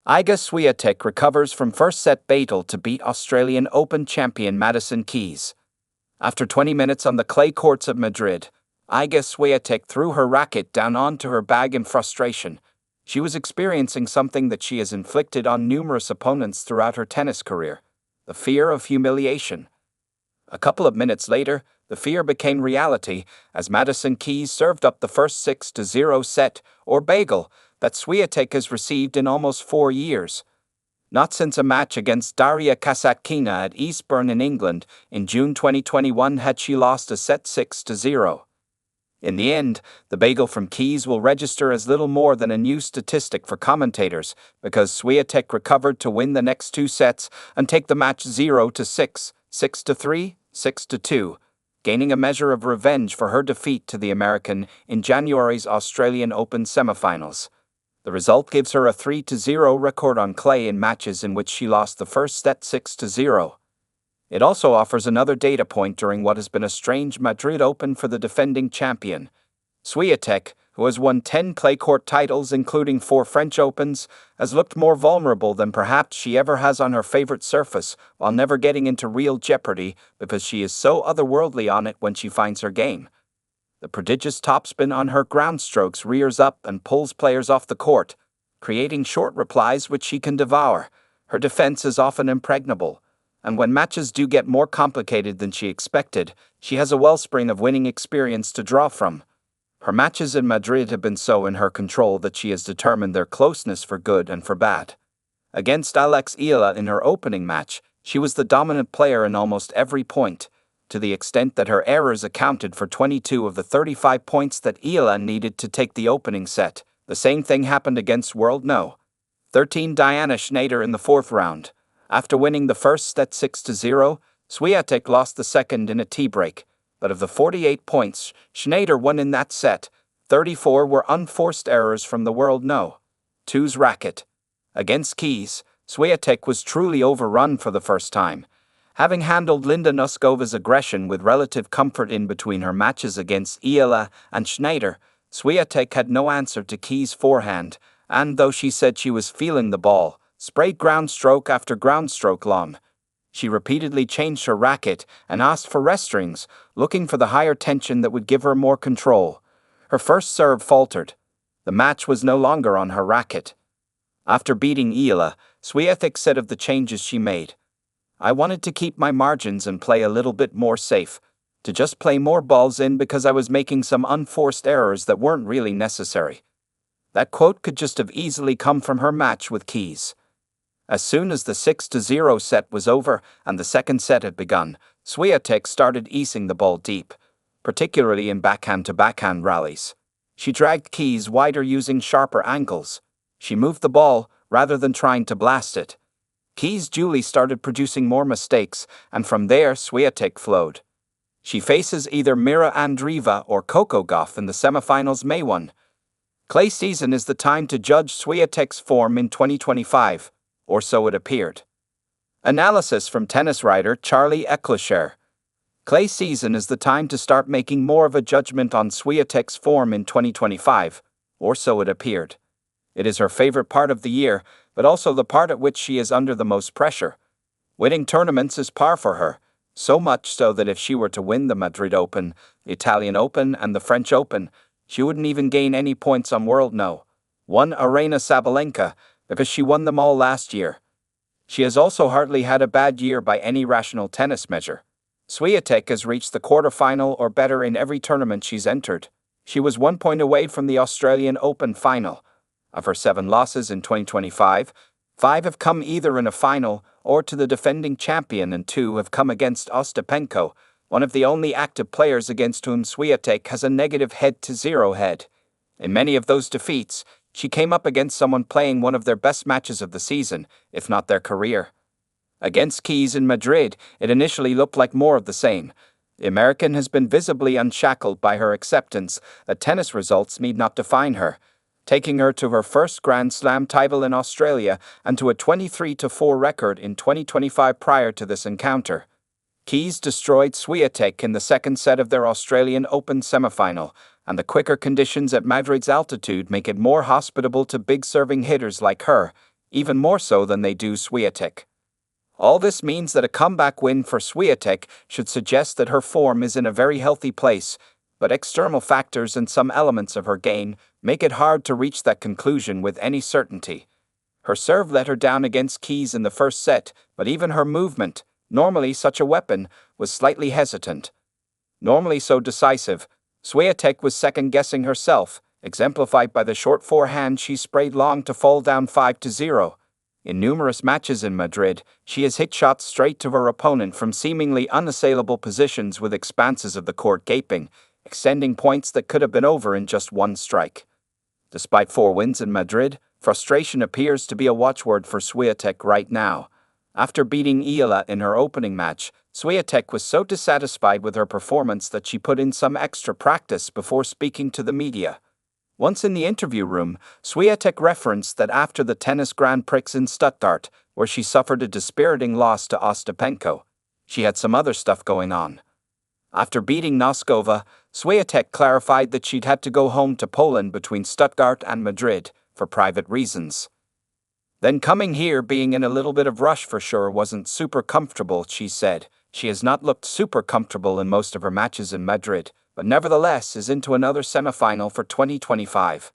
Iga Swiatek recovers from first-set battle to beat Australian Open champion Madison Keys. After 20 minutes on the clay courts of Madrid, Iga Swiatek threw her racket down onto her bag in frustration. She was experiencing something that she has inflicted on numerous opponents throughout her tennis career: the fear of humiliation. A couple of minutes later, the fear became reality as Madison Keys served up the first 6-0 set, or bagel, that Swiatek has received in almost 4 years. Not since a match against Daria Kasatkina at Eastbourne in England in June 2021 had she lost a set 6-0. In the end, the bagel from Keys will register as little more than a new statistic for commentators because Swiatek recovered to win the next 2 sets and take the match 0-6, 6-3, 6-2, gaining a measure of revenge for her defeat to the American in January's Australian Open semifinals. The result gives her a 3-0 record on clay in matches in which she lost the first set 6-0. It also offers another data point during what has been a strange Madrid Open for the defending champion. Swiatek, who has won 10 clay court titles including 4 French Opens, has looked more vulnerable than perhaps she ever has on her favorite surface, while never getting into real jeopardy because she is so otherworldly on it when she finds her game. The prodigious topspin on her ground strokes rears up and pulls players off the court, creating short replies which she can devour. Her defense is often impregnable, and when matches do get more complicated than she expected, she has a wellspring of winning experience to draw from. Her matches in Madrid have been so in her control that she has determined their closeness for good and for bad. Against Alex Ila in her opening match, she was the dominant player in almost every point, to the extent that her errors accounted for 22 of the 35 points that Ila needed to take the opening set. The same thing happened against world No. 13 Diana Świątek in the 4th round. After winning the first set 6-0, Swiatek lost the second in a tie-break, but of the 48 points Świątek won in that set, 34 were unforced errors from the world No. 2's racket. Against Keys, Swiatek was truly overrun for the first time. Having handled Linda Noskova's aggression with relative comfort in between her matches against Ila and Świątek, Swiatek had no answer to Keys' forehand, and though she said she was feeling the ball, sprayed ground stroke after ground stroke long. She repeatedly changed her racket and asked for rest strings, looking for the higher tension that would give her more control. Her first serve faltered. The match was no longer on her racket. After beating Ila, Swiatek said of the changes she made, "I wanted to keep my margins and play a little bit more safe, to just play more balls in because I was making some unforced errors that weren't really necessary." That quote could just have easily come from her match with Keys. As soon as the 6-0 set was over and the second set had begun, Swiatek started easing the ball deep, particularly in backhand-to-backhand rallies. She dragged Keys wider using sharper angles. She moved the ball rather than trying to blast it. Keys duly started producing more mistakes, and from there Swiatek flowed. She faces either Mira Andreeva or Coco Gauff in the semifinals May 1. Clay season is the time to judge Swiatek's form in 2025, or so it appeared. Analysis from tennis writer Charlie Eccleshare. Clay season is the time to start making more of a judgment on Swiatek's form in 2025, or so it appeared. It is her favorite part of the year, but also the part at which she is under the most pressure. Winning tournaments is par for her, so much so that if she were to win the Madrid Open, the Italian Open, and the French Open, she wouldn't even gain any points on World No. 1 Arena Sabalenka, because she won them all last year. She has also hardly had a bad year by any rational tennis measure. Swiatek has reached the quarterfinal or better in every tournament she's entered. She was 1 point away from the Australian Open final. Of her 7 losses in 2025, 5 have come either in a final or to the defending champion, and 2 have come against Ostapenko, one of the only active players against whom Swiatek has a negative head-to-0 head. In many of those defeats, she came up against someone playing one of their best matches of the season, if not their career. Against Keys in Madrid, it initially looked like more of the same. The American has been visibly unshackled by her acceptance that tennis results need not define her, taking her to her first Grand Slam title in Australia and to a 23-4 record in 2025 prior to this encounter. Keys destroyed Swiatek in the second set of their Australian Open semifinal, and the quicker conditions at Madrid's altitude make it more hospitable to big serving hitters like her, even more so than they do Swiatek. All this means that a comeback win for Swiatek should suggest that her form is in a very healthy place, but external factors and some elements of her game make it hard to reach that conclusion with any certainty. Her serve let her down against Keys in the first set, but even her movement, normally such a weapon, was slightly hesitant. Normally so decisive, Swiatek was second-guessing herself, exemplified by the short forehand she sprayed long to fall down 5-0. In numerous matches in Madrid, she has hit shots straight to her opponent from seemingly unassailable positions with expanses of the court gaping, extending points that could have been over in just one strike. Despite 4 wins in Madrid, frustration appears to be a watchword for Swiatek right now. After beating Iga in her opening match, Swiatek was so dissatisfied with her performance that she put in some extra practice before speaking to the media. Once in the interview room, Swiatek referenced that after the tennis Grand Prix in Stuttgart, where she suffered a dispiriting loss to Ostapenko, she had some other stuff going on. After beating Noskova, Swiatek clarified that she'd had to go home to Poland between Stuttgart and Madrid for private reasons. Then coming here being in a little bit of rush for sure wasn't super comfortable, she said. She has not looked super comfortable in most of her matches in Madrid, but nevertheless is into another semifinal for 2025.